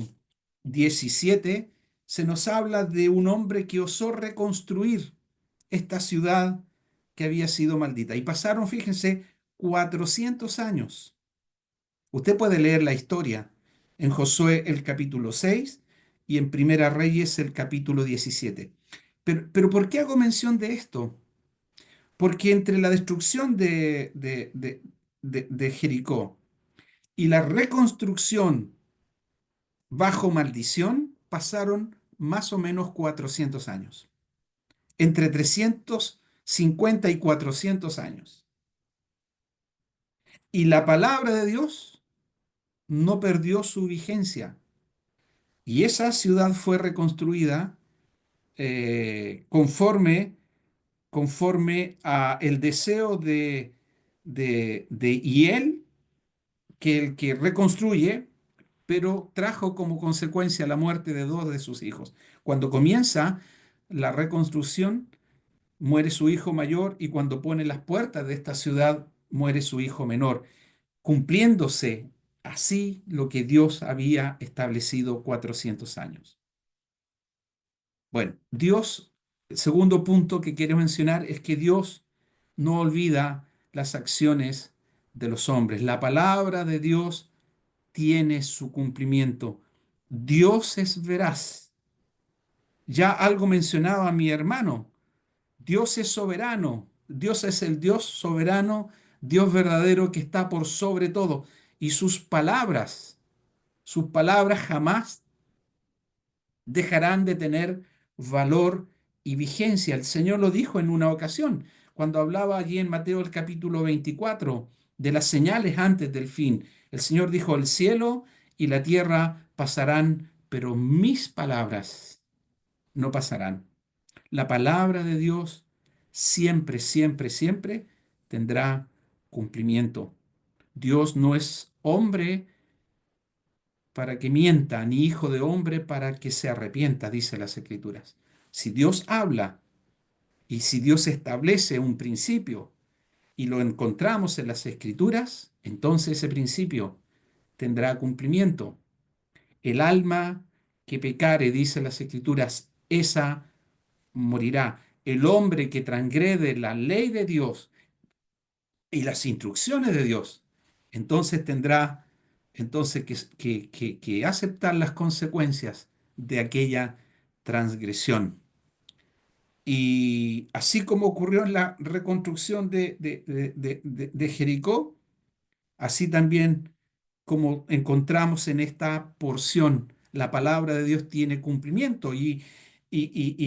17, se nos habla de un hombre que osó reconstruir esta ciudad que había sido maldita. Y pasaron, fíjense, 400 años. Usted puede leer la historia en Josué el capítulo 6 y en Primera Reyes el capítulo 17. Pero ¿por qué hago mención de esto? Porque entre la destrucción de Jericó y la reconstrucción bajo maldición pasaron más o menos 400 años. Entre 350 y 400 años. Y la palabra de Dios no perdió su vigencia. Y esa ciudad fue reconstruida conforme a el deseo de Hiel, que el que reconstruye, pero trajo como consecuencia la muerte de dos de sus hijos. Cuando comienza la reconstrucción, muere su hijo mayor, y cuando pone las puertas de esta ciudad, muere su hijo menor, cumpliéndose así lo que Dios había establecido 400 años. Bueno, Dios, el segundo punto que quiero mencionar es que Dios no olvida las acciones de los hombres. La palabra de Dios tiene su cumplimiento. Dios es veraz. Ya algo mencionaba mi hermano. Dios es soberano. Dios es el Dios soberano, Dios verdadero que está por sobre todo. Y sus palabras jamás dejarán de tener valor y vigencia. El Señor lo dijo en una ocasión. cuando hablaba allí en Mateo el capítulo 24 de las señales antes del fin. El Señor dijo, el cielo y la tierra pasarán, pero mis palabras no pasarán. La palabra de Dios siempre, siempre, siempre tendrá cumplimiento. Dios no es hombre para que mienta, ni hijo de hombre para que se arrepienta, dice las Escrituras. Si Dios habla y si Dios establece un principio y lo encontramos en las Escrituras, entonces ese principio tendrá cumplimiento. El alma que pecare, dice las Escrituras, esa morirá. El hombre que transgrede la ley de Dios y las instrucciones de Dios, entonces tendrá entonces que aceptar las consecuencias de aquella transgresión. Y así como ocurrió en la reconstrucción de Jericó, así también como encontramos en esta porción, la palabra de Dios tiene cumplimiento y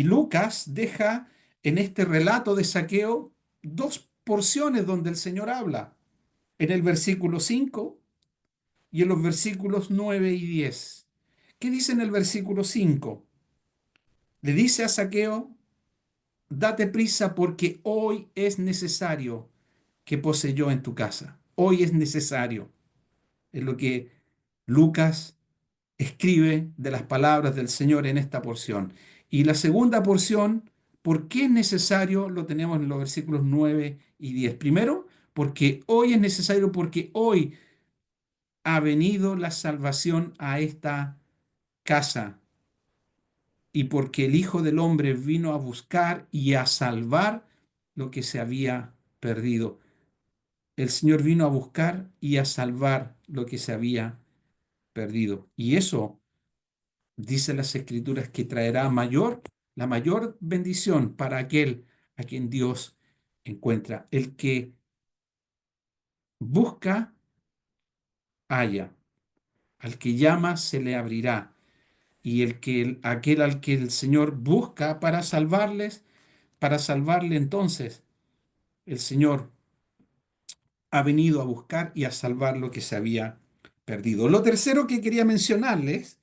Lucas deja en este relato de saqueo dos porciones donde el Señor habla, en el versículo 5 y en los versículos 9 y 10. ¿Qué dice en el versículo 5? Le dice a Saqueo, date prisa porque hoy es necesario que poseyó en tu casa. Hoy es necesario. Es lo que Lucas escribe de las palabras del Señor en esta porción. Y la segunda porción, ¿por qué es necesario? Lo tenemos en los versículos 9 y 10. Primero, porque hoy es necesario, porque hoy ha venido la salvación a esta casa y porque el Hijo del Hombre vino a buscar y a salvar lo que se había perdido. El Señor vino a buscar y a salvar lo que se había perdido. Y eso, dice las Escrituras, que traerá la mayor bendición para aquel a quien Dios encuentra. El que busca, halla. Al que llama, se le abrirá. Y aquel al que el Señor busca para salvarle entonces, el Señor ha venido a buscar y a salvar lo que se había perdido. Lo tercero que quería mencionarles,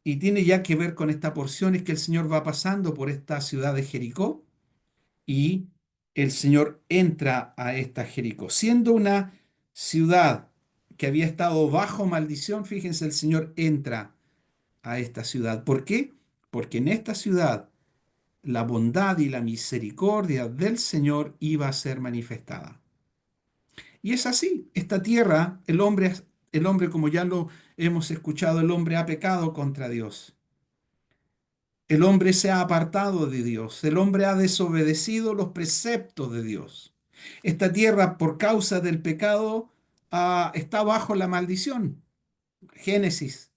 y tiene ya que ver con esta porción, es que el Señor va pasando por esta ciudad de Jericó y el Señor entra a esta Jericó. Siendo una ciudad que había estado bajo maldición, fíjense, el Señor entra a esta ciudad. ¿Por qué? Porque en esta ciudad la bondad y la misericordia del Señor iba a ser manifestada. Y es así, esta tierra, el hombre, como ya lo hemos escuchado, el hombre ha pecado contra Dios. El hombre se ha apartado de Dios, el hombre ha desobedecido los preceptos de Dios. Esta tierra, por causa del pecado, está bajo la maldición. Génesis,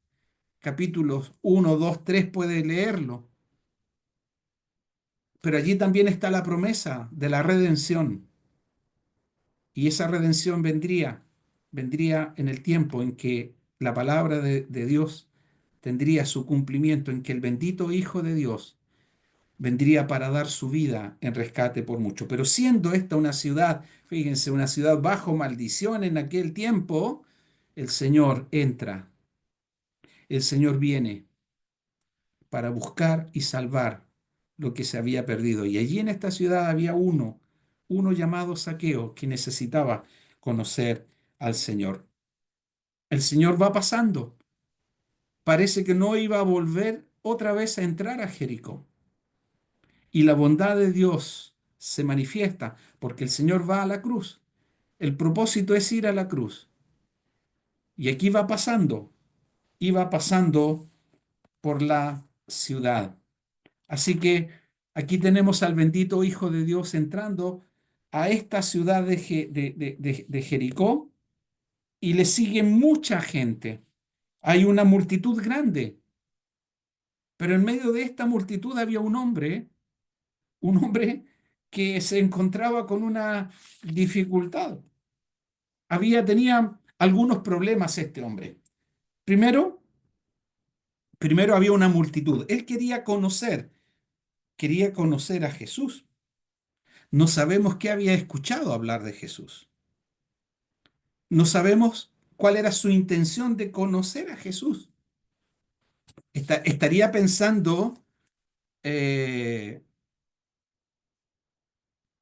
capítulos 1, 2, 3, puede leerlo. Pero allí también está la promesa de la redención. Y esa redención vendría en el tiempo en que la palabra de Dios tendría su cumplimiento, en que el bendito Hijo de Dios vendría para dar su vida en rescate por mucho. Pero siendo esta una ciudad, fíjense, una ciudad bajo maldición en aquel tiempo, el Señor entra, el Señor viene para buscar y salvar lo que se había perdido. Y allí en esta ciudad había uno llamado Saqueo, que necesitaba conocer al Señor. El Señor va pasando. Parece que no iba a volver otra vez a entrar a Jericó. Y la bondad de Dios se manifiesta porque el Señor va a la cruz. El propósito es ir a la cruz. Y aquí iba pasando por la ciudad. Así que aquí tenemos al bendito Hijo de Dios entrando a esta ciudad de Jericó y le sigue mucha gente. Hay una multitud grande, pero en medio de esta multitud había un hombre que se encontraba con una dificultad. Tenía algunos problemas este hombre. Primero, primero había una multitud. Él quería conocer a Jesús. No sabemos qué había escuchado hablar de Jesús. No sabemos cuál era su intención de conocer a Jesús. Estaría pensando, eh,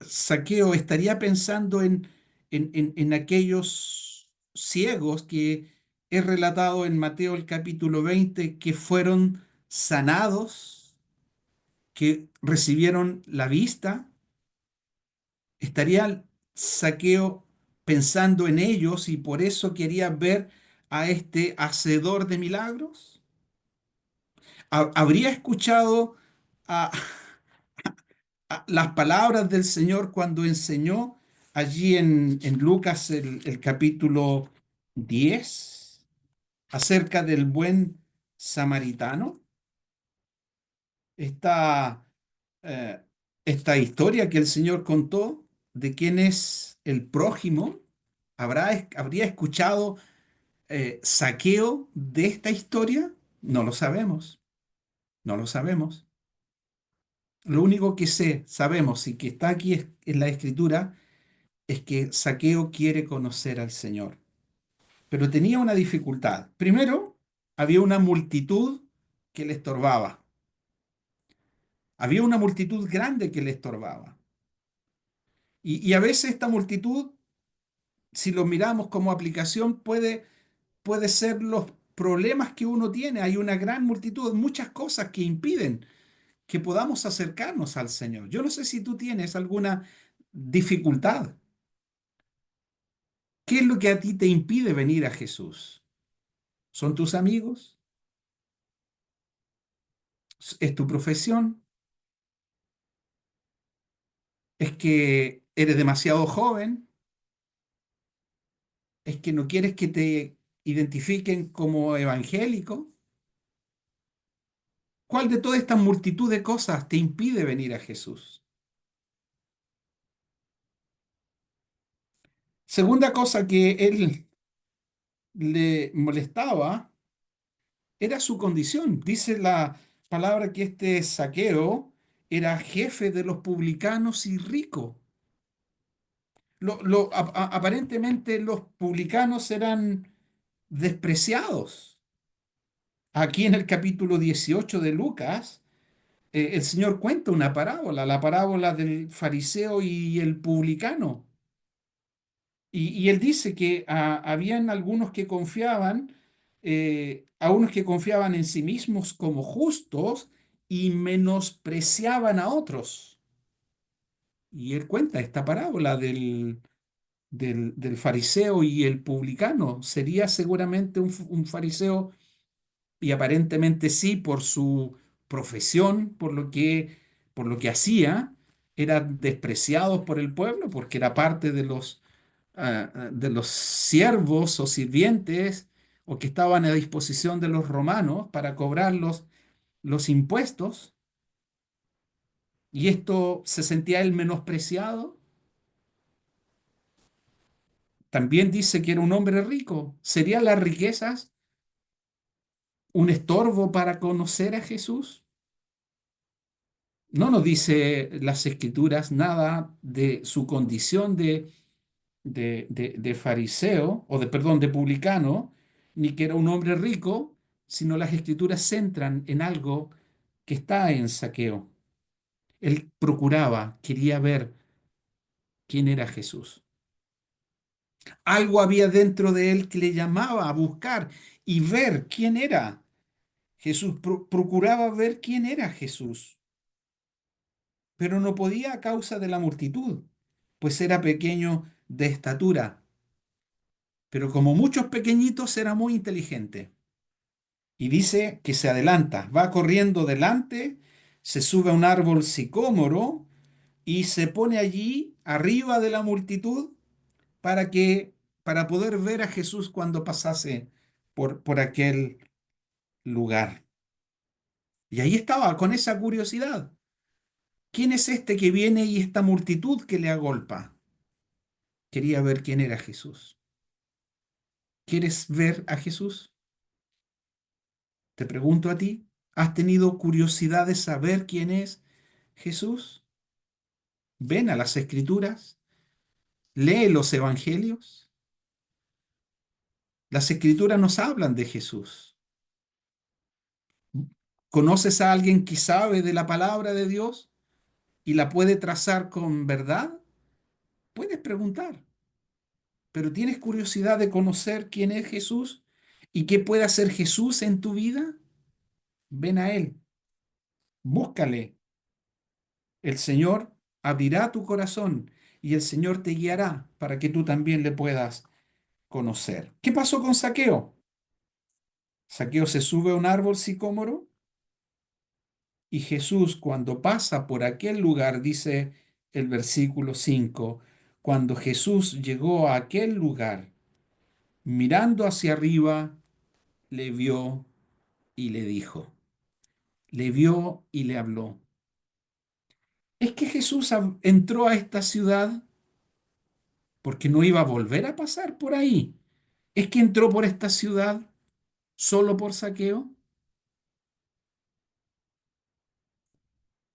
Saqueo, estaría pensando en aquellos ciegos que es relatado en Mateo el capítulo 20 que fueron sanados, que recibieron la vista. ¿Estaría Saqueo pensando en ellos y por eso quería ver a este hacedor de milagros? ¿Habría escuchado a, las palabras del Señor cuando enseñó allí en Lucas el capítulo 10 acerca del buen samaritano? Esta, eh, esta historia que el Señor contó de quién es el prójimo, ¿habría escuchado Saqueo de esta historia? No lo sabemos, no lo sabemos. Lo único que sabemos y que está aquí en la Escritura es que Saqueo quiere conocer al Señor, pero tenía una dificultad. Primero, había una multitud que le estorbaba. Había una multitud grande que le estorbaba. Y a veces esta multitud, si lo miramos como aplicación, puede ser los problemas que uno tiene. Hay una gran multitud, muchas cosas que impiden que podamos acercarnos al Señor. Yo no sé si tú tienes alguna dificultad. ¿Qué es lo que a ti te impide venir a Jesús? ¿Son tus amigos? ¿Es tu profesión? ¿Es que eres demasiado joven? ¿Es que no quieres que te identifiquen como evangélico? ¿Cuál de toda esta multitud de cosas te impide venir a Jesús? Segunda cosa que él le molestaba era su condición. Dice la palabra que este Saqueo era jefe de los publicanos y rico. Aparentemente los publicanos eran despreciados. Aquí en el capítulo 18 de Lucas, el Señor cuenta una parábola, la parábola del fariseo y el publicano. Y él dice que habían algunos que confiaban, a unos que confiaban en sí mismos como justos y menospreciaban a otros. Y él cuenta esta parábola del fariseo y el publicano. Sería seguramente un fariseo, y aparentemente sí, por su profesión, por lo que hacía, eran despreciados por el pueblo porque era parte de los siervos o sirvientes o que estaban a disposición de los romanos para cobrar los impuestos, y esto se sentía él menospreciado. También dice que era un hombre rico. ¿Serían las riquezas un estorbo para conocer a Jesús? No nos dice las escrituras nada de su condición de fariseo, o perdón, de publicano, ni que era un hombre rico, sino las escrituras centran en algo que está en Saqueo. Él procuraba, quería ver quién era Jesús. Algo había dentro de él que le llamaba a buscar y ver quién era Jesús. Procuraba ver quién era Jesús, pero no podía a causa de la multitud, pues era pequeño de estatura, pero como muchos pequeñitos era muy inteligente. Y dice que se adelanta, va corriendo delante, se sube a un árbol sicómoro y se pone allí arriba de la multitud para para poder ver a Jesús cuando pasase por aquel lugar. Y ahí estaba con esa curiosidad. ¿Quién es este que viene y esta multitud que le agolpa? Quería ver quién era Jesús. ¿Quieres ver a Jesús? Te pregunto a ti, ¿has tenido curiosidad de saber quién es Jesús? Ven a las Escrituras, lee los Evangelios. Las Escrituras nos hablan de Jesús. ¿Conoces a alguien que sabe de la palabra de Dios y la puede trazar con verdad? Puedes preguntar, pero ¿tienes curiosidad de conocer quién es Jesús y qué puede hacer Jesús en tu vida? Ven a Él, búscale. El Señor abrirá tu corazón y el Señor te guiará para que tú también le puedas conocer. ¿Qué pasó con Zaqueo? Zaqueo se sube a un árbol sicómoro y Jesús, cuando pasa por aquel lugar, dice el versículo 5, cuando Jesús llegó a aquel lugar, mirando hacia arriba, le vio y le dijo, le vio y le habló. Es que Jesús entró a esta ciudad porque no iba a volver a pasar por ahí. Es que entró por esta ciudad solo por Zaqueo,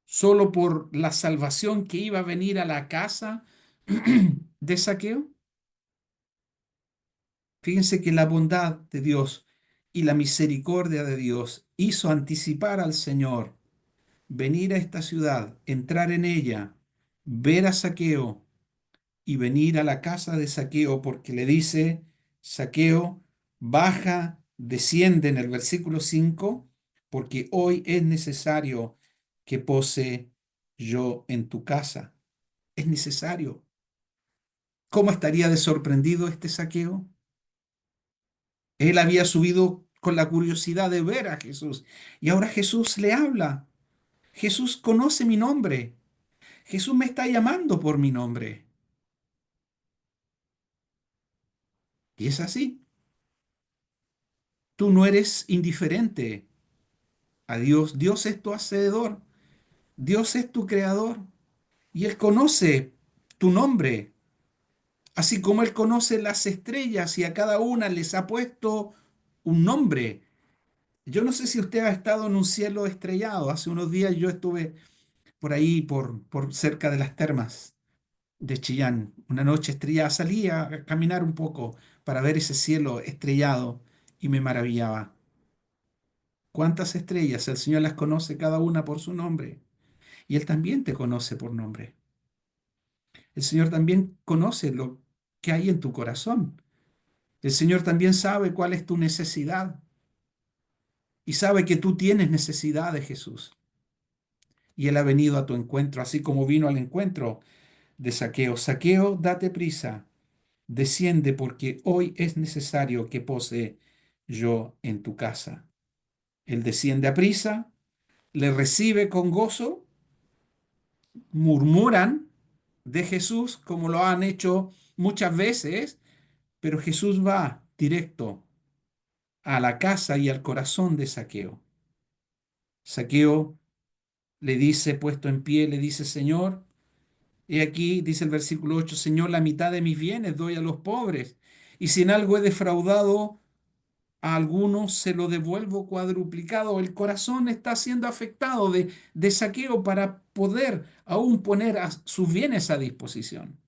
solo por la salvación que iba a venir a la casa de Zaqueo. Fíjense que la bondad de Dios y la misericordia de Dios hizo anticipar al Señor venir a esta ciudad, entrar en ella, ver a Zaqueo y venir a la casa de Zaqueo, porque le dice, Zaqueo, baja, desciende en el versículo 5, porque hoy es necesario que pose yo en tu casa. Es necesario. ¿Cómo estaría de sorprendido este Zaqueo? Él había subido con la curiosidad de ver a Jesús y ahora Jesús le habla. Jesús conoce mi nombre. Jesús me está llamando por mi nombre. Y es así. Tú no eres indiferente a Dios. Dios es tu hacedor. Dios es tu creador. Y Él conoce tu nombre, así como Él conoce las estrellas y a cada una les ha puesto un nombre. Yo no sé si usted ha estado en un cielo estrellado. Hace unos días yo estuve por ahí, por cerca de las termas de Chillán. Una noche estrellada. Salí a caminar un poco para ver ese cielo estrellado y me maravillaba. ¿Cuántas estrellas? El Señor las conoce cada una por su nombre. Y Él también te conoce por nombre. El Señor también conoce lo que hay en tu corazón. El Señor también sabe cuál es tu necesidad y sabe que tú tienes necesidad de Jesús. Y Él ha venido a tu encuentro, así como vino al encuentro de Zaqueo. Zaqueo, date prisa, desciende porque hoy es necesario que pose yo en tu casa. Él desciende a prisa, le recibe con gozo, murmuran de Jesús como lo han hecho muchas veces, pero Jesús va directo a la casa y al corazón de Zaqueo. Zaqueo le dice, puesto en pie, le dice, Señor, he aquí, dice el versículo 8, Señor, la mitad de mis bienes doy a los pobres, y si en algo he defraudado a alguno, se lo devuelvo cuadruplicado. El corazón está siendo afectado de Zaqueo para poder aún poner sus bienes a disposición.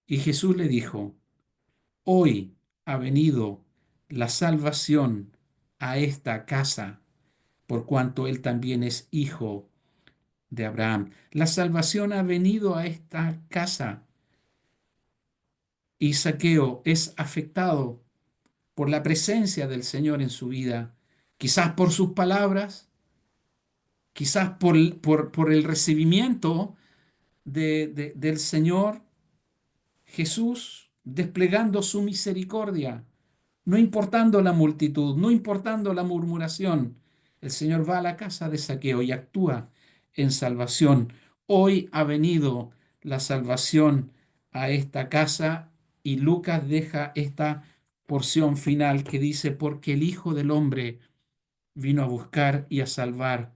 Y Jesús le dijo, hoy ha venido la salvación a esta casa, por cuanto él también es hijo de Abraham. La salvación ha venido a esta casa y Zaqueo es afectado por la presencia del Señor en su vida, quizás por sus palabras, quizás por el recibimiento del Señor Jesús desplegando su misericordia, no importando la multitud, no importando la murmuración. El Señor va a la casa de Zaqueo y actúa en salvación. Hoy ha venido la salvación a esta casa y Lucas deja esta porción final que dice, porque el Hijo del Hombre vino a buscar y a salvar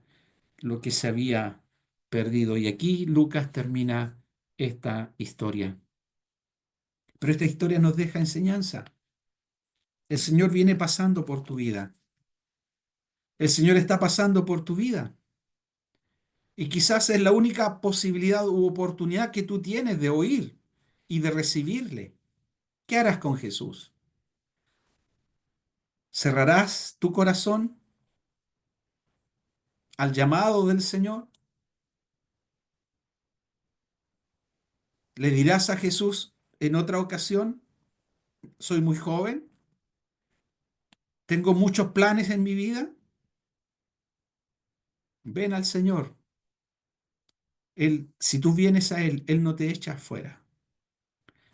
lo que se había perdido. Y aquí Lucas termina esta historia. Pero esta historia nos deja enseñanza. El Señor viene pasando por tu vida. El Señor está pasando por tu vida. Y quizás es la única posibilidad u oportunidad que tú tienes de oír y de recibirle. ¿Qué harás con Jesús? ¿Cerrarás tu corazón al llamado del Señor? ¿Le dirás a Jesús en otra ocasión, soy muy joven, tengo muchos planes en mi vida? Ven al Señor. Él, si tú vienes a Él, Él no te echa afuera.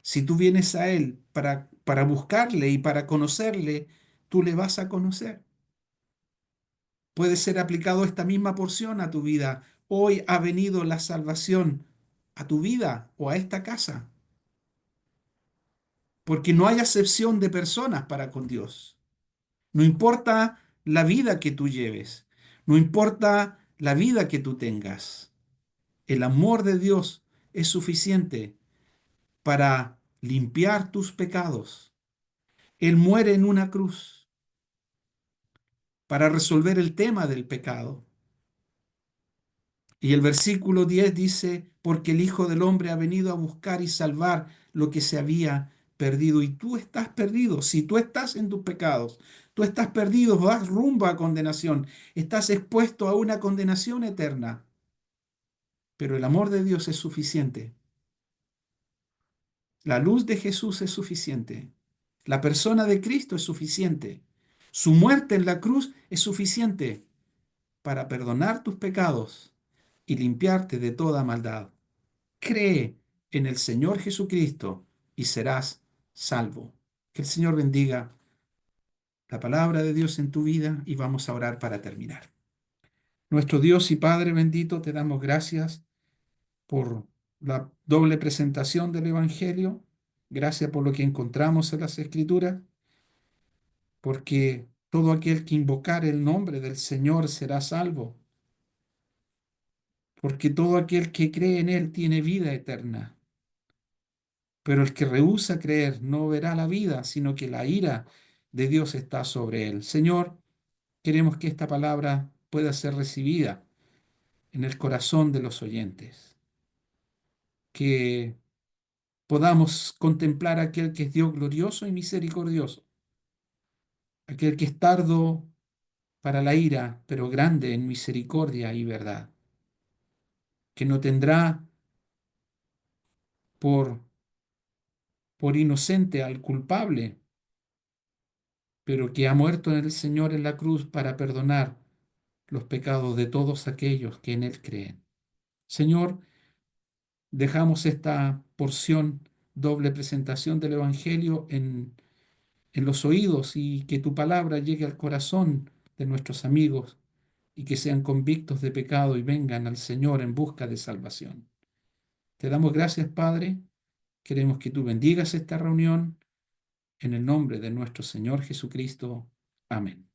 Si tú vienes a Él para buscarle y para conocerle, tú le vas a conocer. Puede ser aplicado esta misma porción a tu vida. Hoy ha venido la salvación a tu vida o a esta casa, porque no hay acepción de personas para con Dios. No importa la vida que tú lleves, no importa la vida que tú tengas. El amor de Dios es suficiente para limpiar tus pecados. Él muere en una cruz para resolver el tema del pecado. Y el versículo 10 dice, porque el Hijo del Hombre ha venido a buscar y salvar lo que se había perdido. Y tú estás perdido. Si tú estás en tus pecados, tú estás perdido, vas rumbo a condenación, estás expuesto a una condenación eterna. Pero el amor de Dios es suficiente. La luz de Jesús es suficiente. La persona de Cristo es suficiente. Su muerte en la cruz es suficiente para perdonar tus pecados y limpiarte de toda maldad. Cree en el Señor Jesucristo y serás salvo. Que el Señor bendiga la palabra de Dios en tu vida y vamos a orar para terminar. Nuestro Dios y Padre bendito, te damos gracias por la doble presentación del Evangelio. Gracias por lo que encontramos en las Escrituras, porque todo aquel que invocar el nombre del Señor será salvo, porque todo aquel que cree en Él tiene vida eterna. Pero el que rehúsa creer no verá la vida, sino que la ira de Dios está sobre él. Señor, queremos que esta palabra pueda ser recibida en el corazón de los oyentes, que podamos contemplar a aquel que es Dios glorioso y misericordioso, aquel que es tardo para la ira, pero grande en misericordia y verdad, que no tendrá por, por inocente al culpable, pero que ha muerto en el Señor en la cruz para perdonar los pecados de todos aquellos que en Él creen. Señor, dejamos esta porción, doble presentación del Evangelio en los oídos y que tu palabra llegue al corazón de nuestros amigos y que sean convictos de pecado y vengan al Señor en busca de salvación. Te damos gracias, Padre. Queremos que tú bendigas esta reunión en el nombre de nuestro Señor Jesucristo. Amén.